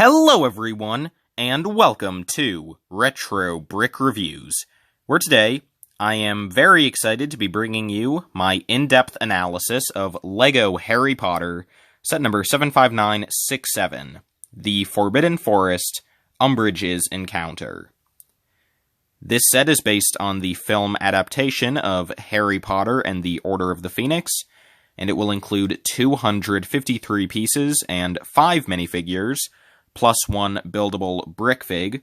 Hello everyone, and welcome to Retro Brick Reviews, where today I am very excited to be bringing you my in-depth analysis of LEGO Harry Potter, set number 75967, The Forbidden Forest, Umbridge's Encounter. This set is based on the film adaptation of Harry Potter and the Order of the Phoenix, and it will include 253 pieces and 5 minifigures, plus 1 buildable brick fig.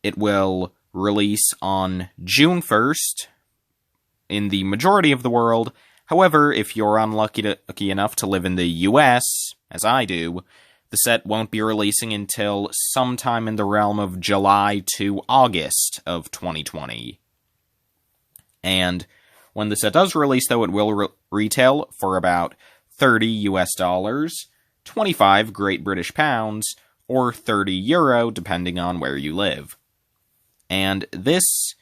It will release on June 1st in the majority of the world. However, if you're unlucky enough to live in the US, as I do, the set won't be releasing until sometime in the realm of July to August of 2020. And when the set does release, though, it will retail for about $30 US, 25 Great British Pounds, or 30 Euro, depending on where you live. And this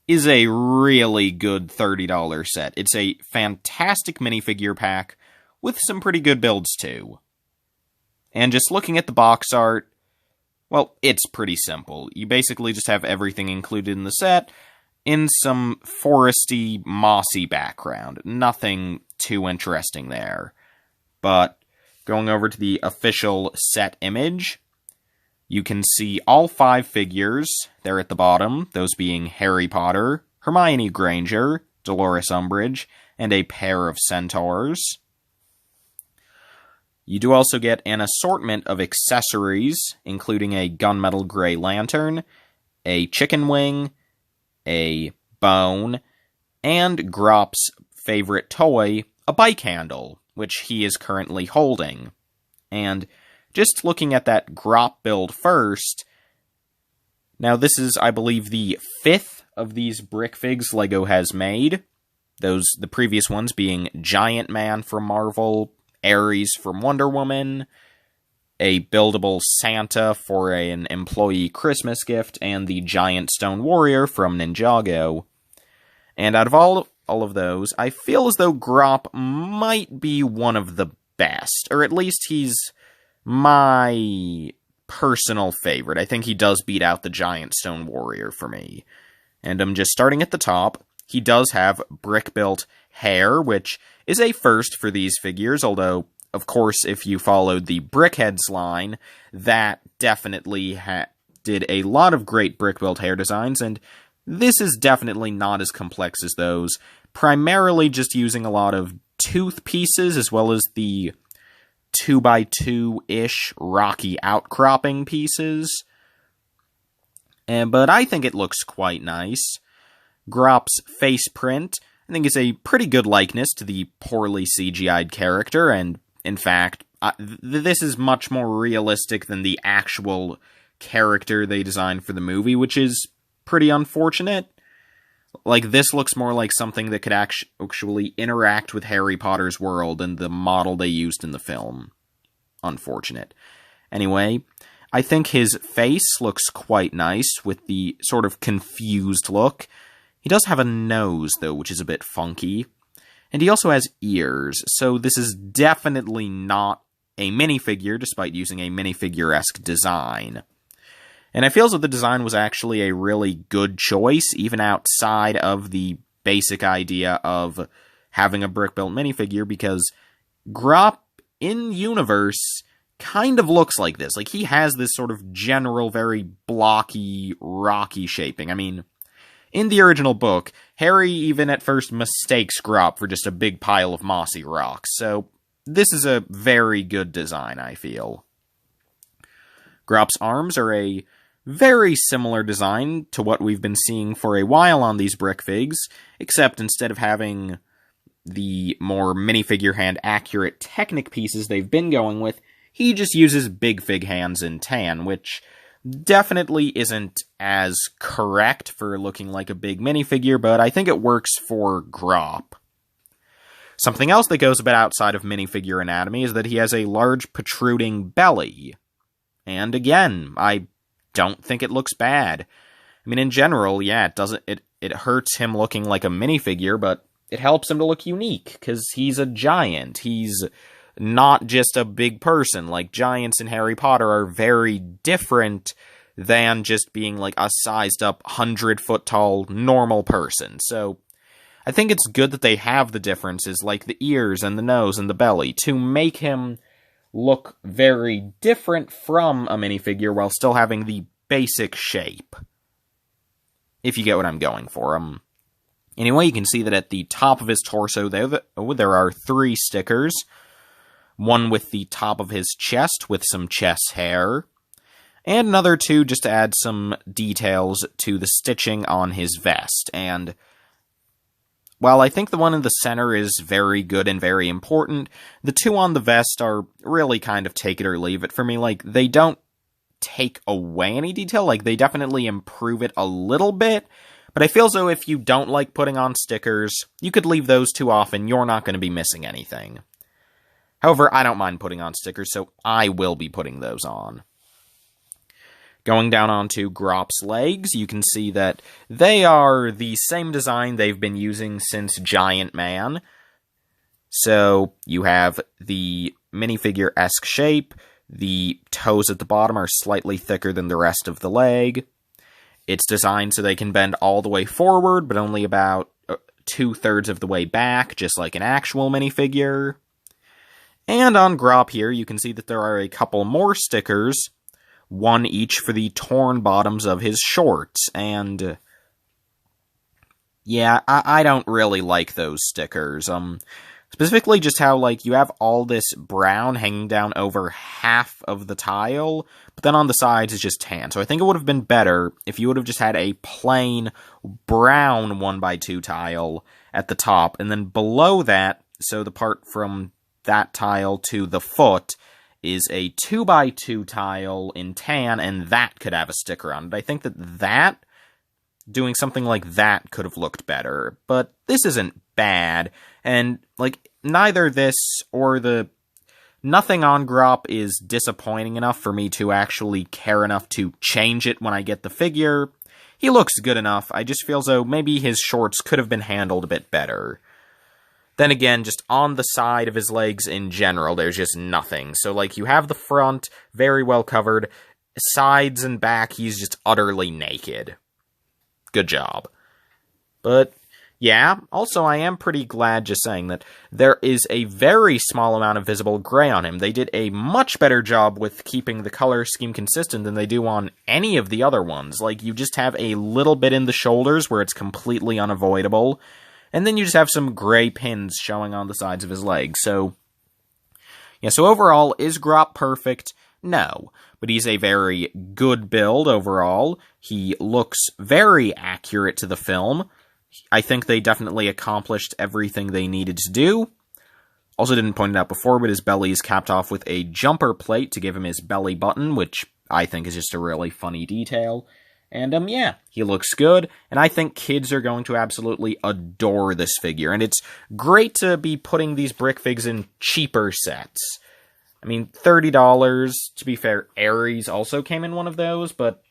is a really good $30 set. It's a fantastic minifigure pack with some pretty good builds, too. And just looking at the box art, well, it's pretty simple. You basically just have everything included in the set in some foresty, mossy background. Nothing too interesting there. But going over to the official set image, you can see all 5 figures there at the bottom, those being Harry Potter, Hermione Granger, Dolores Umbridge, and a pair of Centaurs. You do also get an assortment of accessories, including a gunmetal gray lantern, a chicken wing, a bone, and Grop's favorite toy, a bike handle, which he is currently holding. And just looking at that Grop build first, now this is, I believe, the 5th of these brick figs LEGO has made. The previous ones being Giant Man from Marvel, Ares from Wonder Woman, a buildable Santa for an employee Christmas gift, and the Giant Stone Warrior from Ninjago. And out of all of those, I feel as though Grop might be one of the best, or at least he's my personal favorite. I think he does beat out the Giant Stone Warrior for me. And I'm just starting at the top. He does have brick-built hair, which is a first for these figures, although, of course, if you followed the Brickheads line, that definitely did a lot of great brick-built hair designs, and this is definitely not as complex as those, primarily just using a lot of tooth pieces, as well as the 2x2-ish rocky outcropping pieces. But I think it looks quite nice. Grop's face print, I think, is a pretty good likeness to the poorly CGI'd character, and in fact, this is much more realistic than the actual character they designed for the movie, which is pretty unfortunate. Like, this looks more like something that could actually interact with Harry Potter's world and the model they used in the film. Unfortunate. Anyway, I think his face looks quite nice with the sort of confused look. He does have a nose, though, which is a bit funky. And he also has ears, so this is definitely not a minifigure, despite using a minifigure-esque design. And I feel as though the design was actually a really good choice, even outside of the basic idea of having a brick-built minifigure, because Grop, in-universe, kind of looks like this. Like, he has this sort of general, very blocky, rocky shaping. I mean, in the original book, Harry even at first mistakes Grop for just a big pile of mossy rocks, so this is a very good design, I feel. Grop's arms are a very similar design to what we've been seeing for a while on these brick figs, except instead of having the more minifigure hand accurate Technic pieces they've been going with, he just uses big fig hands in tan, which definitely isn't as correct for looking like a big minifigure, but I think it works for Grop. Something else that goes a bit outside of minifigure anatomy is that he has a large protruding belly. And again, I don't think it looks bad. I mean, in general, yeah, it hurts him looking like a minifigure, but it helps him to look unique, because he's a giant. He's not just a big person. Like, giants in Harry Potter are very different than just being, like, a sized-up, 100-foot-tall, normal person. So, I think it's good that they have the differences, like the ears and the nose and the belly, to make him look very different from a minifigure while still having the basic shape. If you get what I'm going for. Anyway, you can see that at the top of his torso there are 3 stickers. One with the top of his chest with some chest hair, and another 2 just to add some details to the stitching on his vest. And while I think the one in the center is very good and very important, the 2 on the vest are really kind of take it or leave it for me. Like, they don't take away any detail, like, they definitely improve it a little bit, but I feel as though if you don't like putting on stickers, you could leave those 2 off and you're not going to be missing anything. However, I don't mind putting on stickers, so I will be putting those on. Going down onto Grop's legs, you can see that they are the same design they've been using since Giant Man. So, you have the minifigure-esque shape, the toes at the bottom are slightly thicker than the rest of the leg. It's designed so they can bend all the way forward, but only about 2/3 of the way back, just like an actual minifigure. And on Grop here, you can see that there are a couple more stickers, 1 each for the torn bottoms of his shorts, and yeah, I don't really like those stickers. Specifically just how, like, you have all this brown hanging down over half of the tile, but then on the sides it's just tan. So I think it would have been better if you would have just had a plain brown 1x2 tile at the top, and then below that, so the part from that tile to the foot is a 2x2 tile in tan, and that could have a sticker on it. I think that doing something like that could have looked better, but this isn't bad, and, like, neither this or nothing on Grop is disappointing enough for me to actually care enough to change it when I get the figure. He looks good enough, I just feel as though maybe his shorts could have been handled a bit better. Then again, just on the side of his legs in general, there's just nothing. So, like, you have the front, very well covered, sides and back, he's just utterly naked. Good job. But, yeah, also I am pretty glad just saying that there is a very small amount of visible gray on him. They did a much better job with keeping the color scheme consistent than they do on any of the other ones. Like, you just have a little bit in the shoulders where it's completely unavoidable, and then you just have some gray pins showing on the sides of his legs. So, yeah, so overall, is Grop perfect? No. But he's a very good build overall. He looks very accurate to the film. I think they definitely accomplished everything they needed to do. Also didn't point it out before, but his belly is capped off with a jumper plate to give him his belly button, which I think is just a really funny detail. And, yeah, he looks good, and I think kids are going to absolutely adore this figure. And it's great to be putting these brick figs in cheaper sets. I mean, $30, to be fair, Ares also came in one of those, but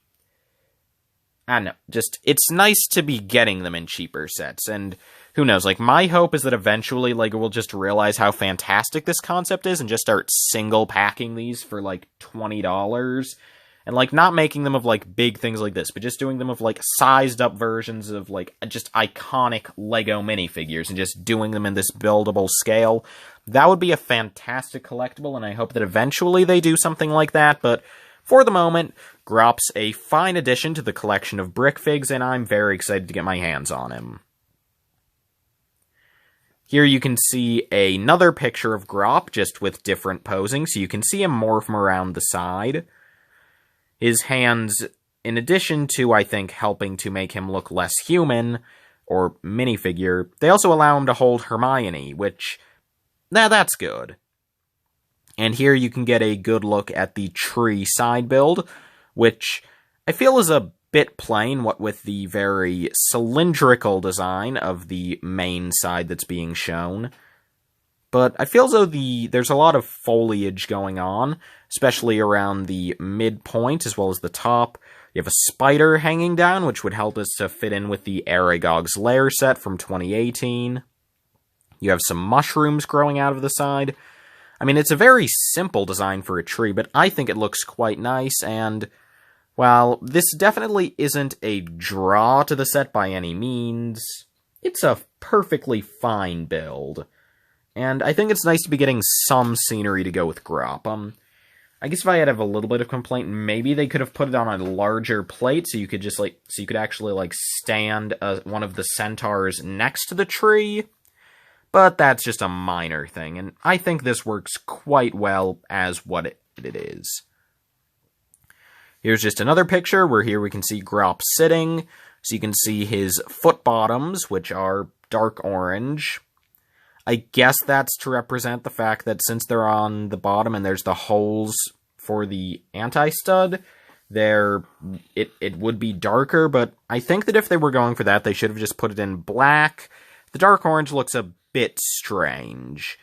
I don't know, just, it's nice to be getting them in cheaper sets, and who knows, like, my hope is that eventually, like, we'll just realize how fantastic this concept is and just start single-packing these for, like, $20, and, like, not making them of, like, big things like this, but just doing them of, like, sized-up versions of, like, just iconic LEGO minifigures, and just doing them in this buildable scale. That would be a fantastic collectible, and I hope that eventually they do something like that, but for the moment, Grop's a fine addition to the collection of brick figs, and I'm very excited to get my hands on him. Here you can see another picture of Grop, just with different posing, so you can see him more from around the side. His hands, in addition to, I think, helping to make him look less human, or minifigure, they also allow him to hold Hermione, which, that's good. And here you can get a good look at the tree side build, which I feel is a bit plain, what with the very cylindrical design of the main side that's being shown. But I feel as though there's a lot of foliage going on, especially around the midpoint as well as the top. You have a spider hanging down, which would help us to fit in with the Aragog's Lair set from 2018. You have some mushrooms growing out of the side. I mean, it's a very simple design for a tree, but I think it looks quite nice, and while this definitely isn't a draw to the set by any means, it's a perfectly fine build. And I think it's nice to be getting some scenery to go with Grop. I guess if I had a little bit of complaint, maybe they could have put it on a larger plate so you could just actually stand one of the centaurs next to the tree. But that's just a minor thing, and I think this works quite well as what it is. Here's just another picture where here we can see Grawp sitting, so you can see his foot bottoms, which are dark orange. I guess that's to represent the fact that since they're on the bottom and there's the holes for the anti-stud, it would be darker, but I think that if they were going for that, they should have just put it in black. The dark orange looks a bit strange.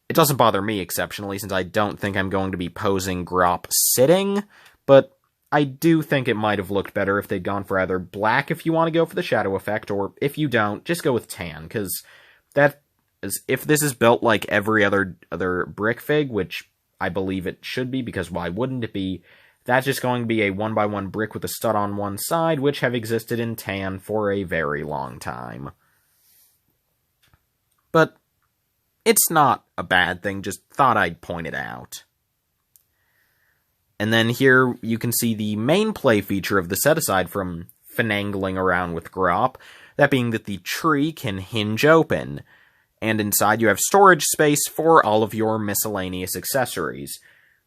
It doesn't bother me exceptionally, since I don't think I'm going to be posing Grop sitting, but I do think it might have looked better if they'd gone for either black if you want to go for the shadow effect, or if you don't, just go with tan, because if this is built like every other brick fig, which I believe it should be, because why wouldn't it be, that's just going to be a 1x1 brick with a stud on one side, which have existed in tan for a very long time. But it's not a bad thing, just thought I'd point it out. And then here you can see the main play feature of the set, aside from finagling around with Grop, that being that the tree can hinge open, and inside you have storage space for all of your miscellaneous accessories,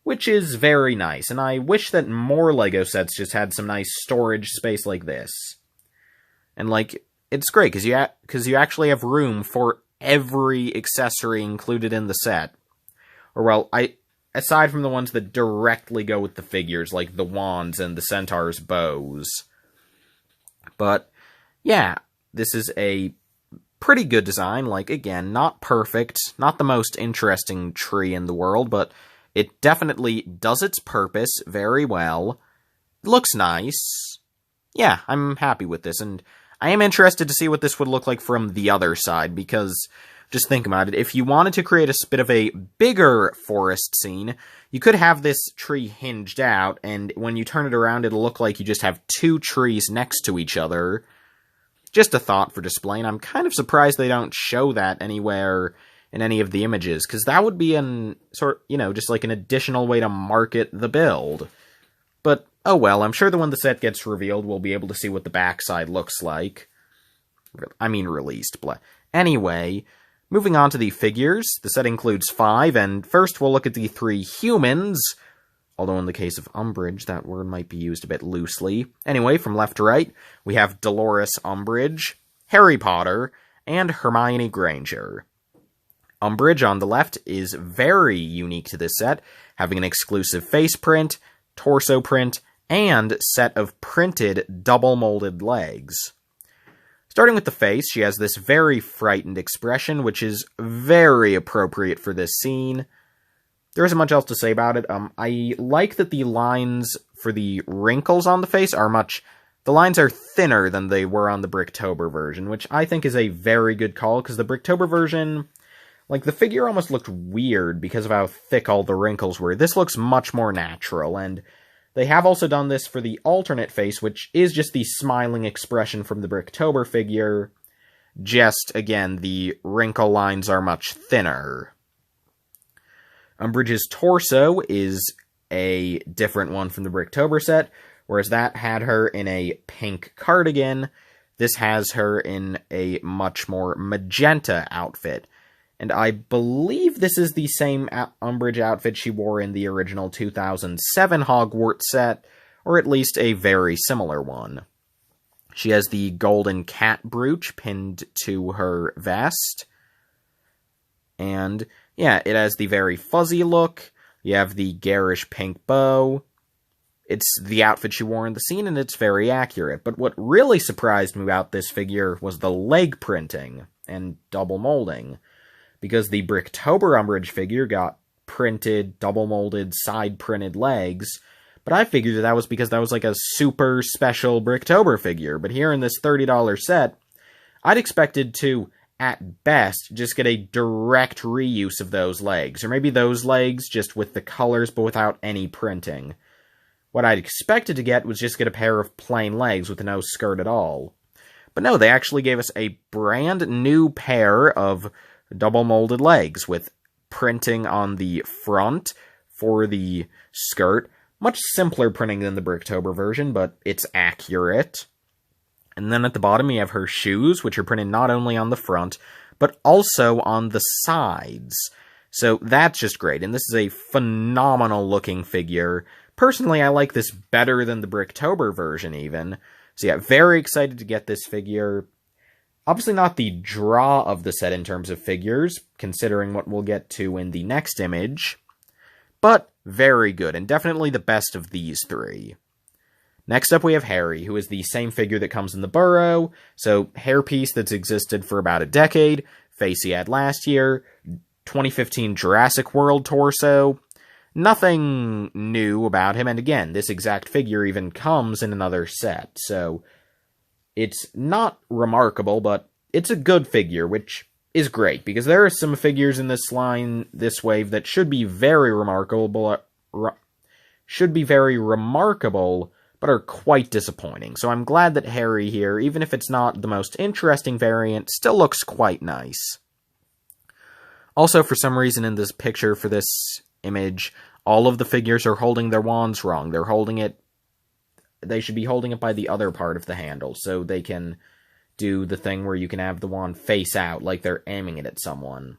which is very nice, and I wish that more LEGO sets just had some nice storage space like this. And, it's great, because you actually have room for every accessory included in the set. Or, well, aside from the ones that directly go with the figures, like the wands and the centaurs' bows. But, yeah, this is a pretty good design. Again, not perfect, not the most interesting tree in the world, but it definitely does its purpose very well. It looks nice. Yeah, I'm happy with this, and I am interested to see what this would look like from the other side, because just think about it. If you wanted to create a bit of a bigger forest scene, you could have this tree hinged out, and when you turn it around, it'll look like you just have two trees next to each other. Just a thought for display, and I'm kind of surprised they don't show that anywhere in any of the images, because that would be just like an additional way to market the build. But, oh well, I'm sure that when the set gets revealed, we'll be able to see what the backside looks like. I mean, released. Anyway, moving on to the figures. The set includes 5, and first we'll look at the 3 humans, although in the case of Umbridge, that word might be used a bit loosely. Anyway, from left to right, we have Dolores Umbridge, Harry Potter, and Hermione Granger. Umbridge on the left is very unique to this set, having an exclusive face print, torso print, and set of printed double-molded legs. Starting with the face, she has this very frightened expression, which is very appropriate for this scene. There isn't much else to say about it. I like that the lines for the wrinkles on the face the lines are thinner than they were on the Bricktober version, which I think is a very good call, because the Bricktober version, the figure almost looked weird because of how thick all the wrinkles were. This looks much more natural, and they have also done this for the alternate face, which is just the smiling expression from the Bricktober figure. Just, again, the wrinkle lines are much thinner. Umbridge's torso is a different one from the Bricktober set, whereas that had her in a pink cardigan. This has her in a much more magenta outfit. And I believe this is the same Umbridge outfit she wore in the original 2007 Hogwarts set, or at least a very similar one. She has the golden cat brooch pinned to her vest. And, yeah, it has the very fuzzy look. You have the garish pink bow. It's the outfit she wore in the scene, and it's very accurate. But what really surprised me about this figure was the leg printing and double molding, because the Bricktober Umbridge figure got printed, double-molded, side-printed legs, but I figured that was because that was a super special Bricktober figure. But here in this $30 set, I'd expected to at best, just get a direct reuse of those legs. Or maybe those legs, just with the colors, but without any printing. What I'd expected to get was just get a pair of plain legs with no skirt at all. But no, they actually gave us a brand new pair of double-molded legs with printing on the front for the skirt. Much simpler printing than the Bricktober version, but it's accurate. And then at the bottom, you have her shoes, which are printed not only on the front, but also on the sides. So that's just great, and this is a phenomenal-looking figure. Personally, I like this better than the Bricktober version, even. So yeah, very excited to get this figure. Obviously not the draw of the set in terms of figures, considering what we'll get to in the next image. But very good, and definitely the best of these three. Next up we have Harry, who is the same figure that comes in the Burrow, so hairpiece that's existed for about a decade, face he had last year, 2015 Jurassic World torso. Nothing new about him, and again, this exact figure even comes in another set, so it's not remarkable, but it's a good figure, which is great, because there are some figures in this line, this wave, that should be very remarkable, but are quite disappointing. So I'm glad that Harry here, even if it's not the most interesting variant, still looks quite nice. Also, for some reason in this picture for this image, all of the figures are holding their wands wrong. They should be holding it by the other part of the handle, so they can do the thing where you can have the wand face out, like they're aiming it at someone.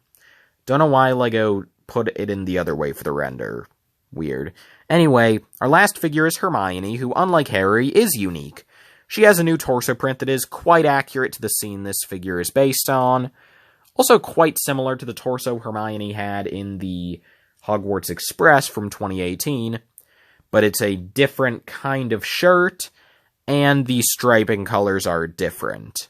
Don't know why LEGO put it in the other way for the render. Weird. Anyway, our last figure is Hermione, who, unlike Harry, is unique. She has a new torso print that is quite accurate to the scene this figure is based on. Also quite similar to the torso Hermione had in the Hogwarts Express from 2018, but it's a different kind of shirt, and the striping colors are different.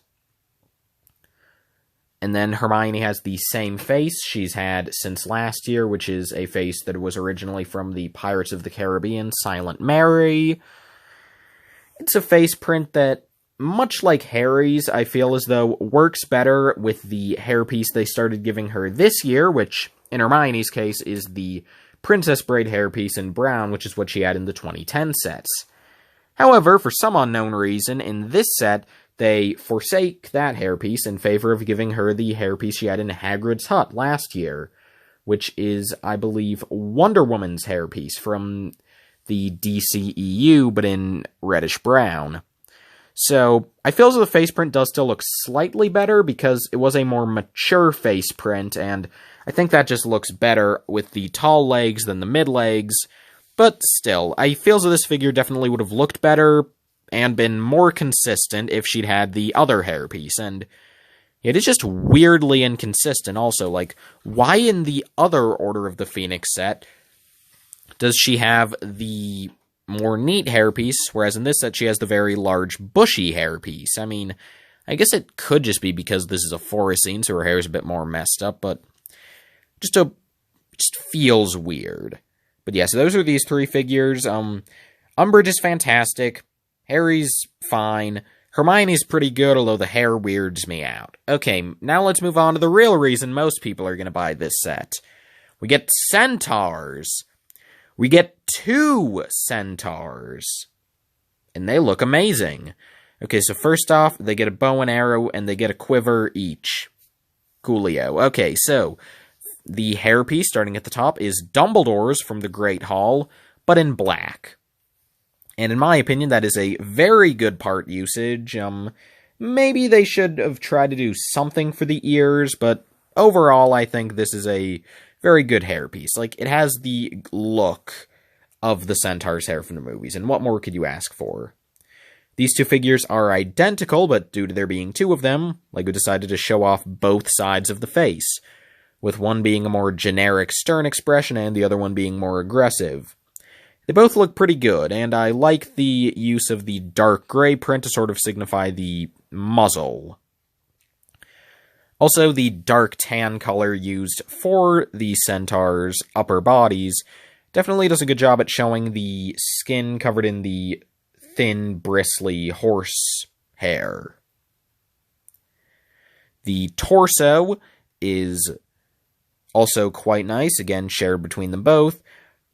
And then Hermione has the same face she's had since last year, which is a face that was originally from the Pirates of the Caribbean Silent Mary. It's a face print that, much like Harry's, I feel as though works better with the hairpiece they started giving her this year, which, in Hermione's case, is the Princess Braid hairpiece in brown, which is what she had in the 2010 sets. However, for some unknown reason, in this set, they forsake that hairpiece in favor of giving her the hairpiece she had in Hagrid's Hut last year, which is, I believe, Wonder Woman's hairpiece from the DCEU, but in reddish-brown. So, I feel as though the face print does still look slightly better because it was a more mature face print, and I think that just looks better with the tall legs than the mid legs, but still, I feel as though this figure definitely would have looked better and been more consistent if she'd had the other hairpiece, and it is just weirdly inconsistent also. Like, why in the other Order of the Phoenix set does she have the more neat hairpiece, whereas in this set she has the very large bushy hairpiece? I mean, I guess it could just be because this is a forest scene, so her hair is a bit more messed up, but just feels weird. But yeah, so those are these three figures. Umbridge is fantastic. Harry's fine. Hermione's pretty good, although the hair weirds me out. Okay, now let's move on to the real reason most people are going to buy this set. We get Centaurs. We get 2 Centaurs. And they look amazing. Okay, so first off, they get a bow and arrow, and they get a quiver each. Coolio. Okay, so the hairpiece, starting at the top, is Dumbledore's from the Great Hall, but in black. And in my opinion, that is a very good part usage. Maybe they should have tried to do something for the ears, but overall, I think this is a very good hairpiece. Like, it has the look of the Centaur's hair from the movies, and what more could you ask for? These two figures are identical, but due to there being 2 of them, LEGO decided to show off both sides of the face, with one being a more generic stern expression and the other one being more aggressive. They both look pretty good, and I like the use of the dark gray print to sort of signify the muzzle. Also, the dark tan color used for the Centaurs' upper bodies definitely does a good job at showing the skin covered in the thin, bristly horse hair. The torso is also quite nice, again, shared between them both.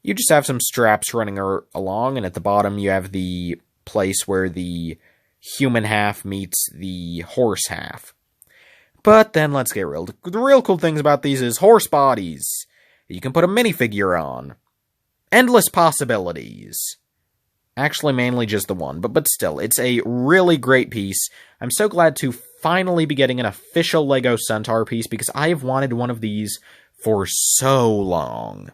You just have some straps running along, and at the bottom you have the place where the human half meets the horse half. But then let's get real. The real cool things about these is horse bodies. You can put a minifigure on. Endless possibilities. Actually, mainly just the one, but still, it's a really great piece. I'm so glad to finally be getting an official LEGO Centaur piece, because I have wanted one of these for so long.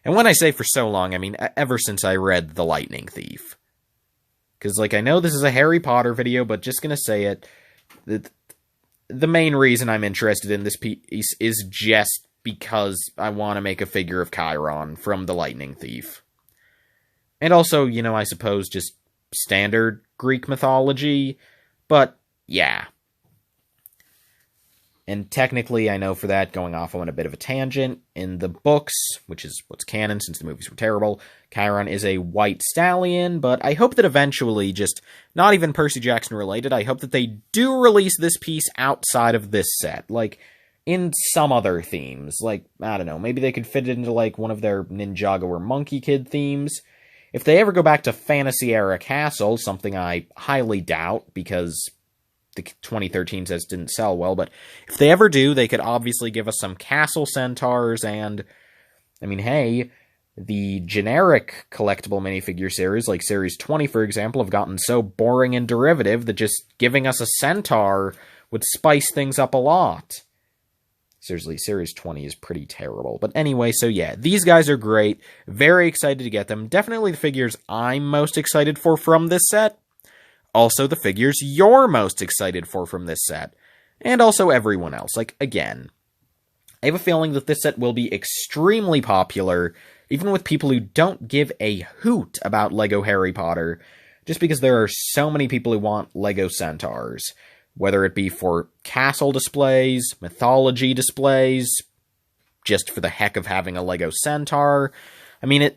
And when I say for so long, I mean ever since I read The Lightning Thief. Because, like, I know this is a Harry Potter video, but just gonna say it, the main reason I'm interested in this piece is just because I want to make a figure of Chiron from The Lightning Thief. And also, you know, I suppose just standard Greek mythology, but yeah. And technically, I know for that, going off on a bit of a tangent, in the books, which is what's canon since the movies were terrible, Chiron is a white stallion, but I hope that eventually, just not even Percy Jackson related, I hope that they do release this piece outside of this set, like, in some other themes, like, I don't know, maybe they could fit it into, like, one of their Ninjago or Monkey Kid themes. If they ever go back to Fantasy-era Castle, something I highly doubt, because the 2013 sets didn't sell well, but if they ever do, they could obviously give us some Castle Centaurs, and, I mean, hey, the generic collectible minifigure series, like Series 20, for example, have gotten so boring and derivative that just giving us a Centaur would spice things up a lot. Seriously, Series 20 is pretty terrible. But anyway, so yeah, these guys are great. Very excited to get them. Definitely the figures I'm most excited for from this set. Also the figures you're most excited for from this set. And also everyone else. Like, again, I have a feeling that this set will be extremely popular, even with people who don't give a hoot about LEGO Harry Potter, just because there are so many people who want LEGO Centaurs. Whether it be for castle displays, mythology displays, just for the heck of having a LEGO Centaur. I mean,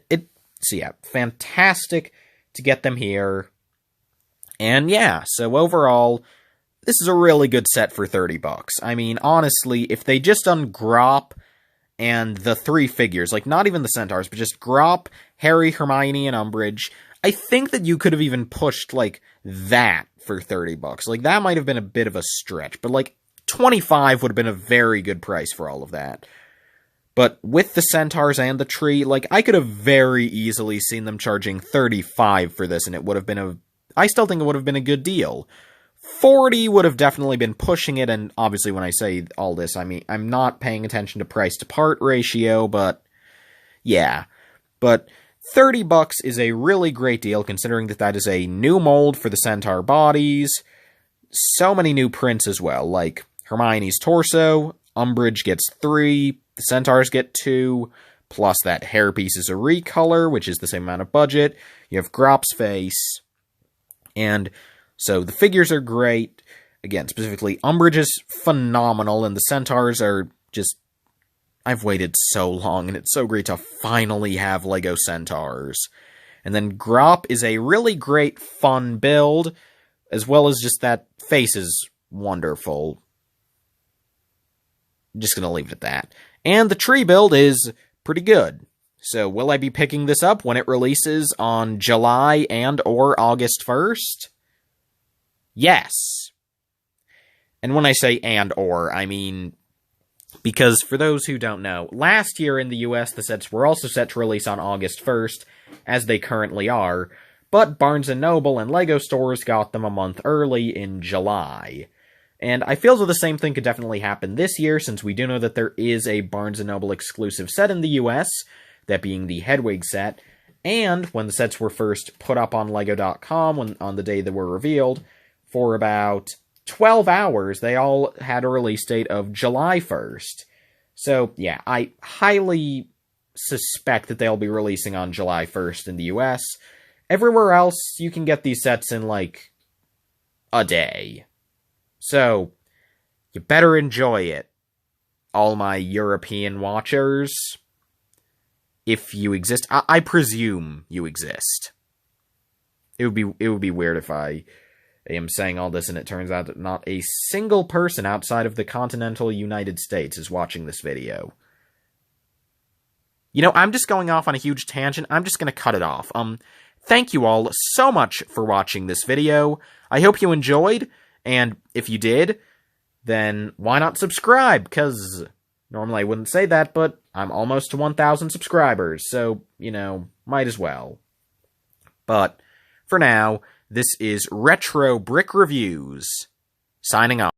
so yeah, fantastic to get them here. And yeah, so overall, this is a really good set for $30. I mean, honestly, if they just done Grop and the three figures, like not even the Centaurs, but just Grop, Harry, Hermione, and Umbridge, I think that you could have even pushed, like, that for $30. Like, that might have been a bit of a stretch, but, like, 25 would have been a very good price for all of that. But with the Centaurs and the tree, like, I could have very easily seen them charging $35 for this, and it would have been I still think it would have been a good deal. $40 would have definitely been pushing it, and obviously when I say all this, I mean, I'm not paying attention to price to part ratio, but yeah. But $30 is a really great deal, considering that is a new mold for the Centaur bodies. So many new prints as well, like Hermione's torso, Umbridge gets 3, the Centaurs get 2, plus that hairpiece is a recolor, which is the same amount of budget. You have Grop's face, and so the figures are great. Again, specifically, Umbridge is phenomenal, and the Centaurs are just, I've waited so long, and it's so great to finally have LEGO Centaurs. And then Grop is a really great, fun build, as well as just that face is wonderful. Just gonna leave it at that. And the tree build is pretty good. So will I be picking this up when it releases on July and or August 1st? Yes. And when I say and or, I mean, because for those who don't know, last year in the US, the sets were also set to release on August 1st, as they currently are, but Barnes & Noble and LEGO stores got them a month early in July. And I feel as though the same thing could definitely happen this year, since we do know that there is a Barnes & Noble exclusive set in the US, that being the Hedwig set, and when the sets were first put up on LEGO.com on the day they were revealed, for about 12 hours, they all had a release date of July 1st. So, yeah, I highly suspect that they'll be releasing on July 1st in the US. Everywhere else, you can get these sets in, like, a day. So, you better enjoy it, all my European watchers. If you exist. I presume you exist. It would be weird if I I am saying all this, and it turns out that not a single person outside of the continental United States is watching this video. You know, I'm just going off on a huge tangent. I'm just going to cut it off. Thank you all so much for watching this video. I hope you enjoyed, and if you did, then why not subscribe? Because normally I wouldn't say that, but I'm almost to 1,000 subscribers, so, you know, might as well. But for now, this is Retro Brick Reviews, signing off.